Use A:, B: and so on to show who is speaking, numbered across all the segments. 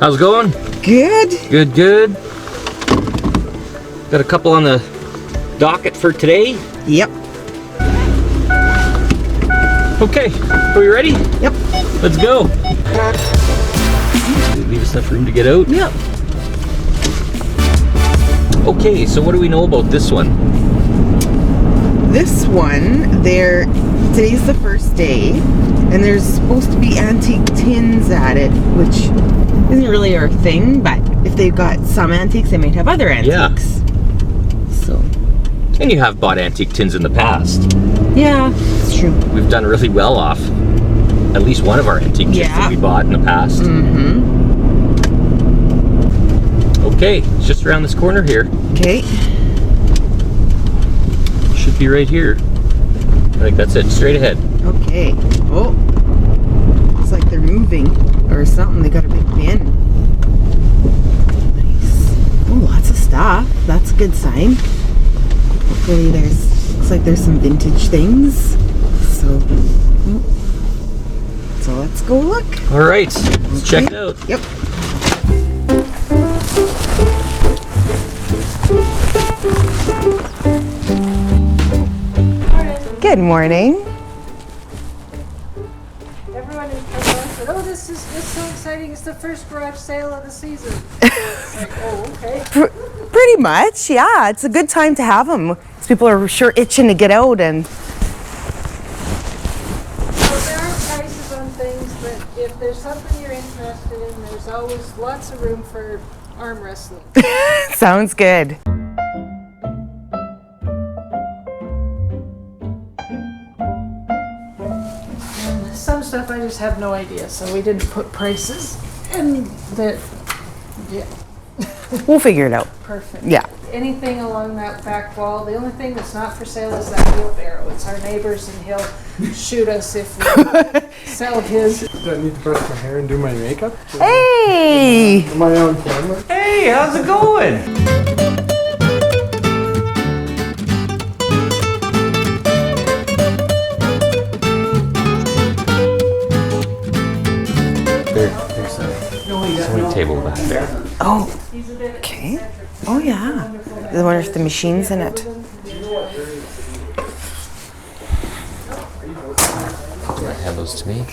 A: How's it going?
B: Good.
A: Good, good. Got a couple on the docket for today.
B: Yep.
A: Okay, are we ready?
B: Yep.
A: Let's go. Leave us enough room to get out?
B: Yep.
A: Okay, so what do we know about this one?
B: This one, today's the first day, and there's supposed to be antique tins at it, which isn't really our thing, but if they've got some antiques, they might have other antiques.
A: Yeah.
B: So.
A: And you have bought antique tins in the past.
B: Yeah, it's true.
A: We've done really well off at least one of our antique tins that we bought in the past.
B: Mm-hmm.
A: Okay, it's just around this corner here.
B: Okay.
A: Should be right here. I think that's it, straight ahead.
B: Okay. Oh. It's like they're moving or something. They got a big bin. Nice. Oh, lots of stuff. That's a good sign. Hopefully looks like there's some vintage things. So let's go look.
A: All right, let's check it out.
B: Yep. Good morning.
C: Everyone in Cornwall said, "Oh, this is so exciting! It's the first garage sale of the season." It's like, oh, okay.
B: Pretty much, yeah. It's a good time to have them. People are sure itching to get out and.
C: So there are prices on things, but if there's something you're interested in, there's always lots of room for arm wrestling.
B: Sounds good.
C: Some stuff I just have no idea, so we didn't put prices. And yeah,
B: We'll figure it out.
C: perfect.
B: Yeah.
C: Anything along that back wall, the only thing that's not for sale is that wheelbarrow. It's our neighbor's and he'll shoot us if we sell his.
D: Do I need to brush my hair and do my makeup?
B: Hey!
D: Am I on camera?
A: Hey, how's it going? There's a sewing table back there.
B: Oh, okay. Oh, yeah. I wonder if the machine's in it.
A: Hand those to me.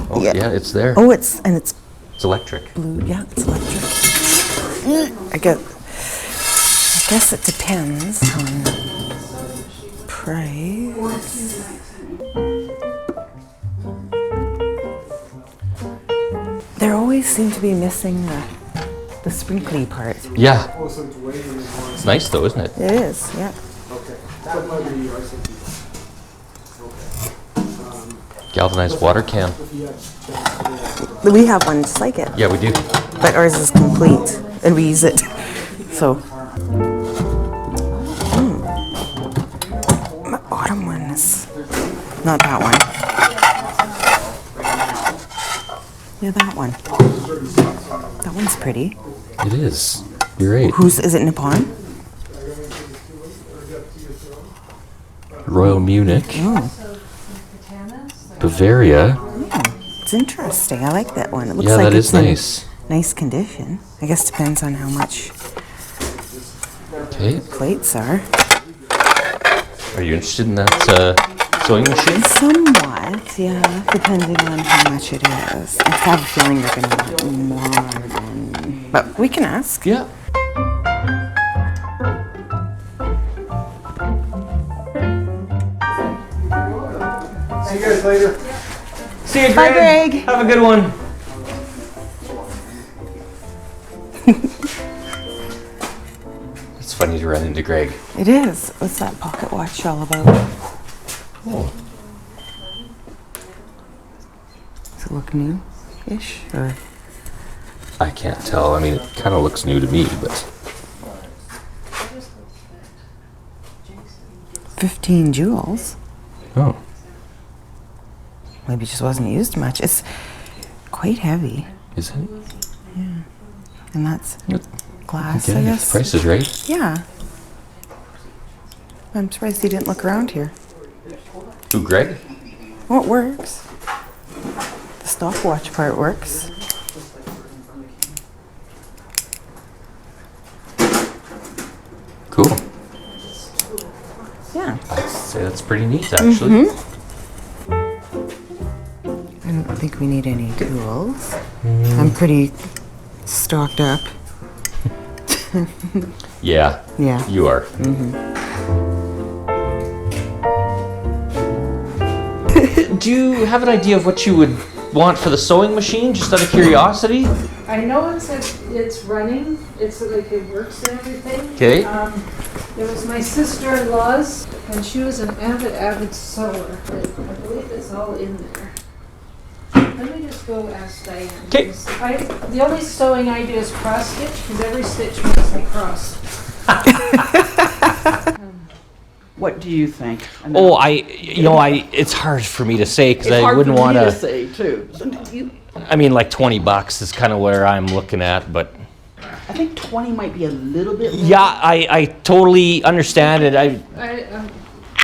A: Oh yeah, it's there.
B: Oh, it's
A: It's electric.
B: blue. Yeah, it's electric. I guess it depends on price. There always seem to be missing the sprinkly part.
A: Yeah,
D: Oh, so it's waiting in one.
A: it's nice though, isn't it?
B: It is, yeah.
D: Okay. That might be RCP. Okay.
A: Galvanized water can.
D: If you had
B: We have one just like it,
A: Yeah, we do.
B: but ours is complete, and we use it. So. The bottom one is not that one. Yeah, that one. That one's pretty.
A: It is. You're right.
B: Is it Nippon?
A: Royal Munich,
B: Oh,
A: Bavaria.
B: it's interesting. I like that one. It looks
A: Yeah,
B: like
A: that
B: it's
A: is
B: in
A: nice.
B: nice condition. I guess depends on how much
A: Okay.
B: plates are.
A: Are you interested in that sewing machine?
B: Somewhat, yeah, depending on how much it is. I have a feeling they're going to want more than... But we can ask.
A: Yeah.
D: See you guys later.
A: See you, Greg.
B: Bye, Greg.
A: Have a good one. It's funny to run into Greg.
B: It is. What's that pocket watch all about?
A: Oh.
B: Does it look new-ish? Or...
A: I can't tell. I mean, it kind of looks new to me, but
B: 15 jewels?
A: oh,
B: Maybe it just wasn't used much. It's quite heavy.
A: is it?
B: And that's glass, I
A: Getting
B: guess.
A: the prices right.
B: Yeah. I'm surprised he didn't look around here.
A: Who, Greg?
B: Oh, it works. The stopwatch part works.
A: Cool.
B: Yeah.
A: I'd say that's pretty neat, actually.
B: I don't think we need any tools. I'm pretty stocked up.
A: Yeah.
B: Yeah.
A: You are. Do you have an idea of what you would want for the sewing machine, just out of curiosity?
C: I know it's running, it's like it works and everything.
A: Okay.
C: It was my sister-in-law's, and she was an avid sewer. I believe it's all in there. Let me just go ask Diane.
A: 'Kay.
C: The only sewing I do is cross stitch, because every stitch makes me cross.
E: What do you think?
A: Oh, it's hard for me to say because I wouldn't want
E: to
A: to.
E: say too.
A: I mean, like $20 is kind of where I'm looking at, but
E: I think 20 might be a little bit low.
A: yeah, I totally understand it.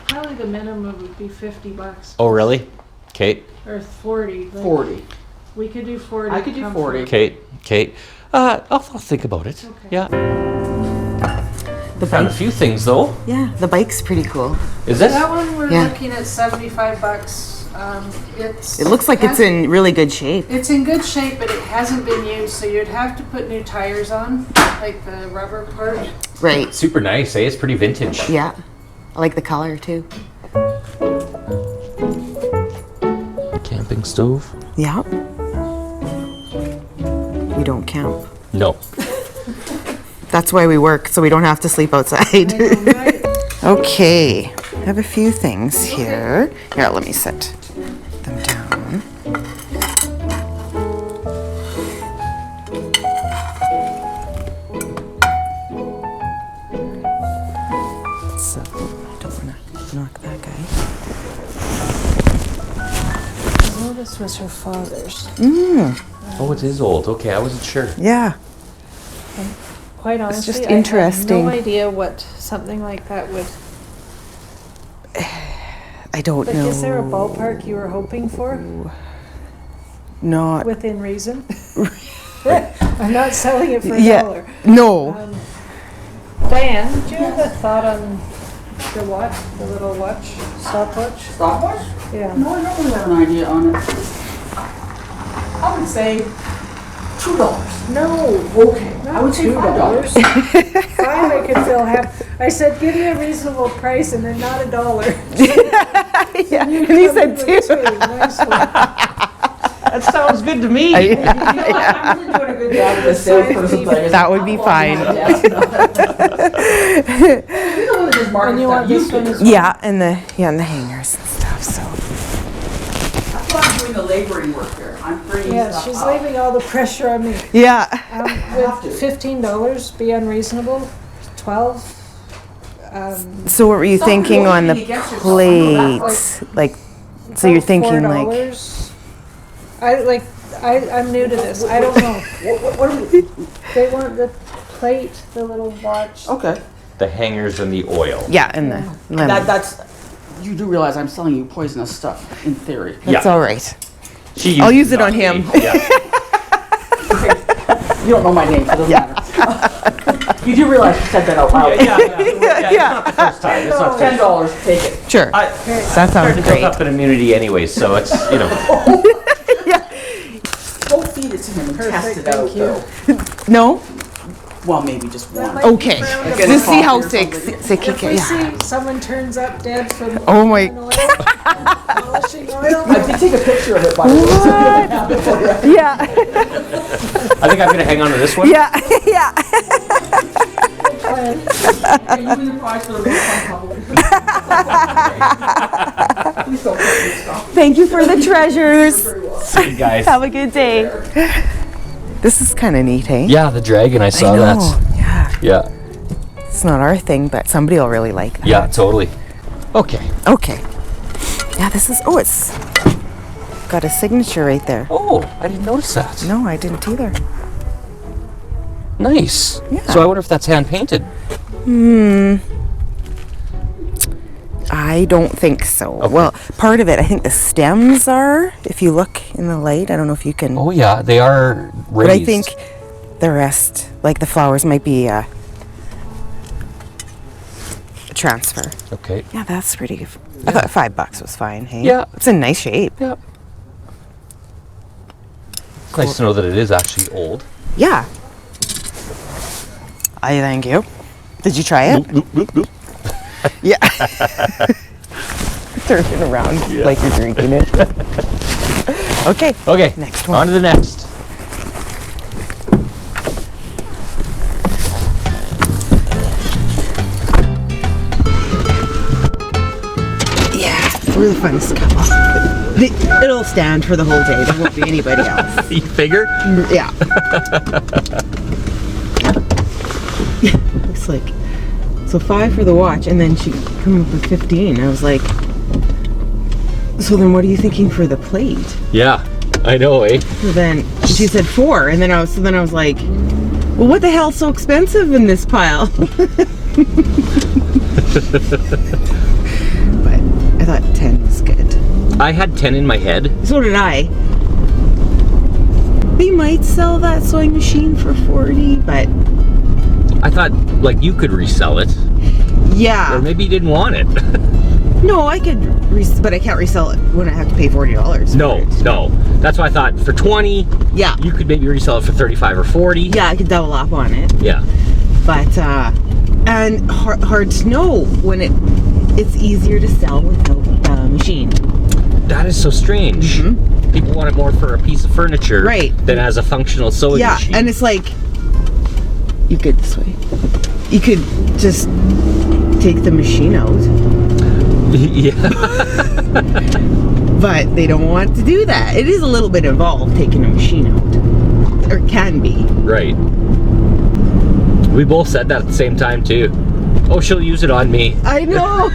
C: Probably the minimum would be $50.
A: Oh, really? Kate.
C: Or 40. Like,
E: 40.
C: We could do 40.
E: I could do 40.
A: Kate. I'll think about it.
C: Okay.
A: Yeah.
B: The
A: Found a
B: bike.
A: few things though.
B: Yeah, the bike's pretty cool.
A: Is this?
C: That one we're
B: Yeah.
C: looking at $75.
B: It looks like it's in really good shape.
C: It's in good shape, but it hasn't been used, so you'd have to put new tires on, like the rubber part.
B: Right.
A: Super nice, eh? It's pretty vintage.
B: Yeah. I like the color too.
A: Camping stove?
B: Yeah. We don't camp.
A: No.
B: That's why we work, so we don't have to sleep outside.
C: Right?
B: Okay, I have a few things here. Here, let me set them down. So, I don't want to knock that guy.
C: Oh, this was her father's.
A: Oh, it is old. Okay, I wasn't sure.
B: Yeah.
C: Quite honestly,
B: just
C: I have
B: interesting.
C: no idea what something like that would.
B: I don't
C: Like,
B: know.
C: is there a ballpark you were hoping for
B: Not.
C: within reason? I'm not selling it for
B: Yeah.
C: $1.
B: No.
C: Diane, do you have a thought on the watch, the little watch, stopwatch?
E: Stopwatch?
C: Yeah.
E: No, I don't really have an idea on it. I would say $2.
C: No.
E: Okay. I
C: Not
E: would say $5.
C: $5 I could feel happy. I said, give me a reasonable price and then not $1.
B: Yeah. And he said two.
C: Nice one.
A: That sounds good to me.
E: You know what? I'm really doing a good job with this salesperson thing.
B: That would be fine.
E: You're the one that just markets
C: And you want
E: that.
C: this one as well?
B: Yeah, and the hangers and stuff. So
E: That's why I'm doing the laboring work here. I'm bringing
C: Yeah,
E: stuff
C: she's
E: up.
C: leaving all the pressure on me.
B: yeah,
C: Would $15 be unreasonable? 12?
B: so what were you thinking on the plates? Like, so you're thinking like
C: $4? I'm new to this. I don't know.
E: What are we?
C: They want the plate, the little watch.
E: Okay.
A: The hangers and the oil.
B: yeah, and the lemon.
E: That's. You do realize I'm selling you poisonous stuff in theory.
B: That's all right.
A: I'll
B: use it on him.
A: Yeah.
E: You don't know my name, so it doesn't matter. You do realize you said that out loud.
A: Yeah. It's not the first time. It's not
E: $10, take it.
B: Sure, that
A: starting
B: sounds
A: to build
B: great.
A: up an immunity anyway, so it's
E: Go feed it to him and test it out,
C: thank you.
E: though.
B: No,
E: Well, maybe just one.
B: okay.
E: Get
B: To
E: a
B: see how
E: coffee or
B: sick
E: something.
B: he
C: If
B: can.
C: we
B: Yeah.
C: see someone turns up dead from
B: Oh my.
C: polishing oil,
E: I did take a picture of it, by the way. so I have it for you.
B: Yeah,
A: I think I'm gonna hang on to this one.
B: yeah, yeah.
E: Are you in the price for the real fun couple? Please don't put me stuff.
B: Thank you for the treasures.
E: Very well.
A: See you guys.
B: Have a good day. This is kind of neat, hey?
A: Yeah, the dragon. I saw
B: I know.
A: that.
B: Yeah,
A: Yeah.
B: it's not our thing, but somebody will really like that.
A: Yeah, totally. Okay.
B: Okay. Yeah, this is. Oh, it's got a signature right there.
A: Oh, I didn't notice that.
B: No, I didn't either.
A: Nice.
B: Yeah.
A: So I wonder if that's hand painted.
B: I don't think so.
A: Okay.
B: Well, part of it, I think the stems are, if you look in the light. I don't know if you can.
A: Oh yeah, they are raised.
B: But I think the rest, like the flowers, might be a transfer.
A: Okay.
B: Yeah, that's pretty good. I thought $5 was fine, hey?
A: Yeah.
B: It's in nice shape.
A: Yeah. It's nice to know that it is actually old.
B: Yeah. I thank you. Did you try it?
A: Boop, boop, boop.
B: Yeah. Turn it around like you're drinking it. Okay.
A: Okay.
B: Next one.
A: On to the next.
B: Yeah. We're the funnest couple. It'll stand for the whole day. There won't be anybody else.
A: You figure?
B: Yeah. Looks like. So 5 for the watch, and then she come up with 15. I was like, so then what are you thinking for the plate?
A: Yeah, I know, eh?
B: So then she said 4, and then I was like, well, what the hell's so expensive in this pile? But I thought 10 was good.
A: I had 10 in my head.
B: So did I. They might sell that sewing machine for 40, but
A: I thought, like, you could resell it.
B: yeah.
A: Or maybe you didn't want it.
B: No, I could, but I can't resell it when I have to pay $40.
A: No. That's why I thought for 20,
B: Yeah.
A: you could maybe resell it for 35 or 40.
B: Yeah, I could double up on it.
A: Yeah.
B: But, and hard to know when it's easier to sell without the machine.
A: That is so strange.
B: Mm-hmm.
A: People want it more for a piece of furniture
B: Right.
A: than as a functional sewing
B: Yeah,
A: machine.
B: and it's like, you could this way. You could just take the machine out,
A: Yeah.
B: but they don't want to do that. It is a little bit involved taking a machine out, or can be.
A: Right. We both said that at the same time too. Oh, she'll use it on me.
B: I know.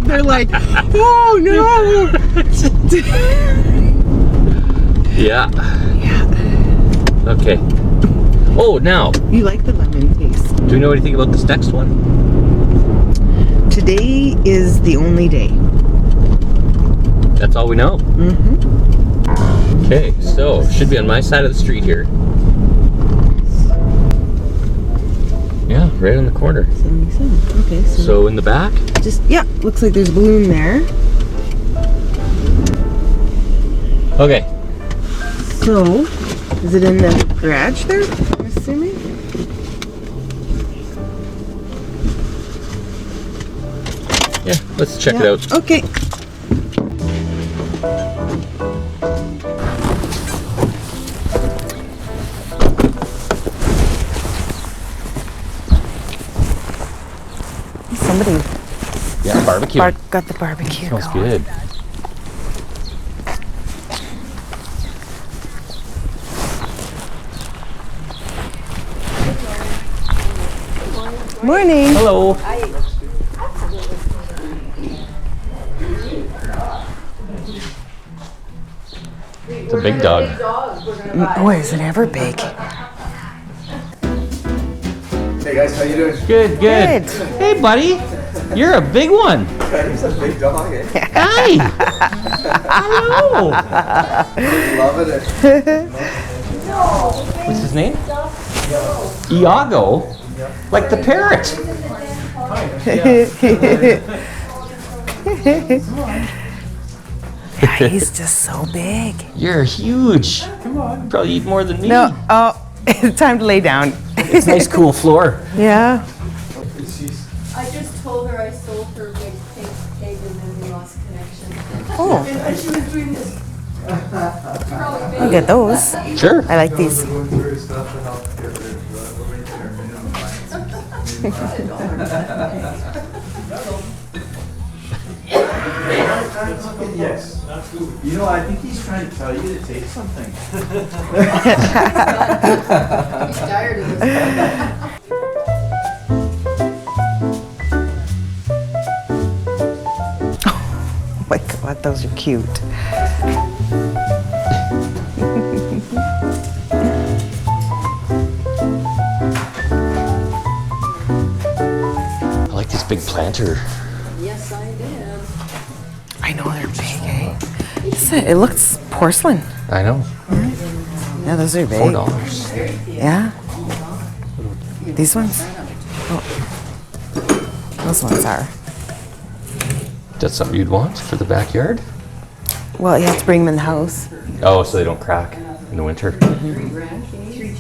B: They're like, oh no.
A: Yeah.
B: Yeah.
A: Okay. Oh, now,
B: You like the lemon taste.
A: do we know anything about this next one?
B: Today is the only day.
A: That's all we know.
B: Mm-hmm.
A: Okay, so should be on my side of the street here. Yeah, right on the corner.
B: 77. Okay,
A: So in the back?
B: just, yeah, looks like there's a balloon there.
A: Okay.
B: So, is it in the garage there, I'm assuming?
A: Yeah, let's check it
B: Yeah.
A: out.
B: Okay. Somebody
A: Yeah, barbecue.
B: got the barbecue
A: Smells
B: going.
A: good.
B: Morning.
A: Hello. It's a big dog.
B: Boy, is it ever big.
D: Hey guys, how you doing?
A: Good, good.
B: Good.
A: Hey, buddy. You're a big one.
D: He's a big dog, eh?
A: Hi. Hello.
D: Loving it.
A: What's his name? Iago. Like the parrot.
B: Yeah, he's just so big.
A: You're huge. Come on. Probably eat more than me.
B: No, oh, it's time to lay down.
A: It's a nice, cool floor.
B: Yeah.
F: I just told her I sold her a big pink pig and then we lost connection.
B: Oh,
F: And she was doing this.
B: I'll get those.
A: Sure.
B: I like these.
D: Yes, absolutely. You know, I think he's trying to tell you to take something.
F: He's tired of this.
B: Oh my God, those are cute.
A: I like this big planter.
B: is it? It looks porcelain.
A: I know.
B: Yeah, those are big.
A: $4.
B: Yeah. These ones? Oh. Those ones are.
A: That's something you'd want for the backyard?
B: Well, you have to bring them in the house.
A: Oh, so they don't crack in the winter?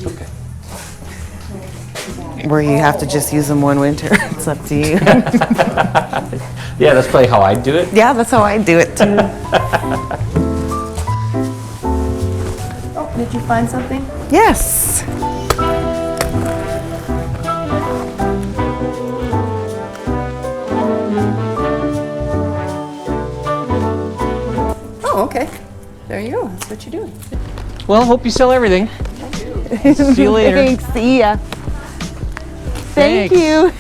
A: Okay.
B: Where you have to just use them one winter. It's up to you.
A: Yeah, that's probably how I'd do it.
B: Yeah, that's how I do it too.
F: Oh, did you find something?
B: Yes.
F: Oh, okay. There you go. That's what you're doing.
A: Well, hope you sell everything. See you later.
B: Thanks. See ya. Thank you.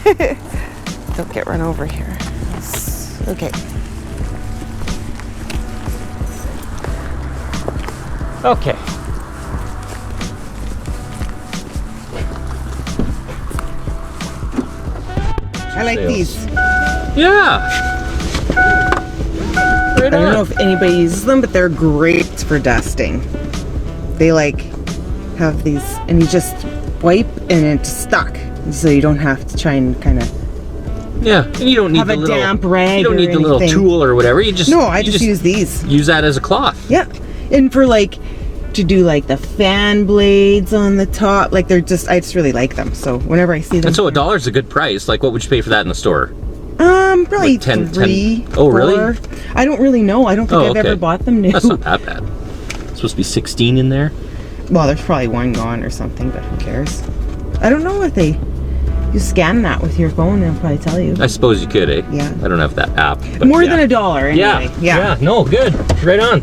B: Don't get run over here. Okay.
A: Okay.
B: I like these.
A: Yeah.
B: I don't know if anybody uses them, but they're great for dusting. They like have these, and you just wipe and it's stuck, so you don't have to try and kind of
A: Yeah, and you don't need
B: have
A: the
B: a
A: little
B: damp rag.
A: You don't need
B: or
A: the little
B: anything.
A: tool or whatever. You just
B: No, I just use these.
A: Use that as a cloth.
B: Yeah, and for like to do like the fan blades on the top, like they're just, I just really like them. So whenever I see them,
A: And so $1 is a good price. Like, what would you pay for that in the store?
B: probably
A: Like 10
B: 3.
A: Oh, really?
B: 4. I don't really know. I don't think I've ever bought them new.
A: That's not that bad. Supposed to be 16 in there.
B: Well, there's probably one gone or something, but who cares? I don't know if you scan that with your phone, they'll probably tell you.
A: I suppose you could, eh?
B: Yeah.
A: I don't have that app. But
B: More
A: yeah.
B: than $1 anyway.
A: Yeah. No, good. Right on.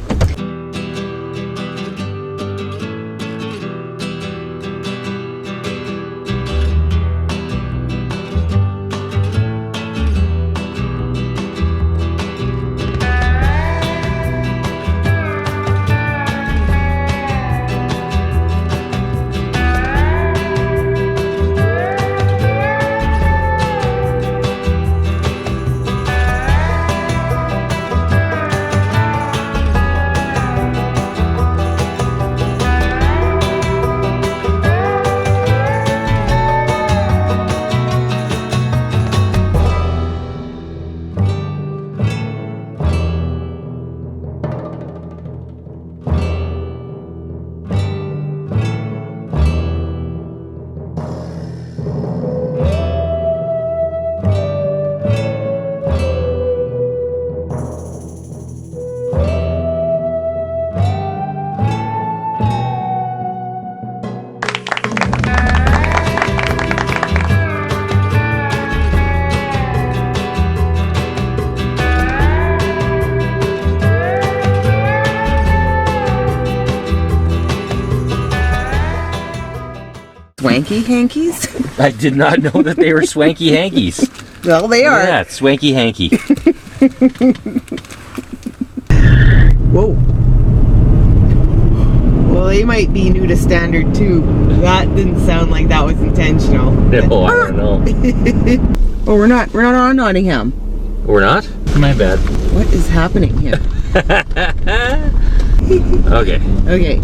B: Swanky hankies?
A: I did not know that they were swanky hankies.
B: Well, they are.
A: Yeah, it's swanky hanky.
B: Whoa. Well, they might be new to standard too. That didn't sound like that was intentional.
A: No, I don't know.
B: Oh, we're not on Nottingham.
A: We're not? My bad.
B: What is happening here?
A: Okay.
B: Okay.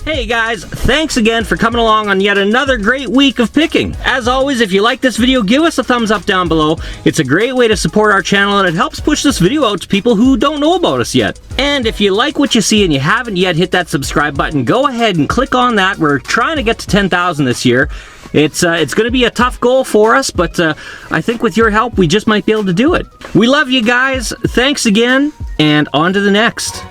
A: Hey guys, thanks again for coming along on yet another great week of picking. As always, if you like this video, give us a thumbs up down below. It's a great way to support our channel and it helps push this video out to people who don't know about us yet. And if you like what you see and you haven't yet hit that subscribe button, go ahead and click on that. We're trying to get to 10,000 this year. It's going to be a tough goal for us, but I think with your help, we just might be able to do it. We love you guys. Thanks again, and on to the next.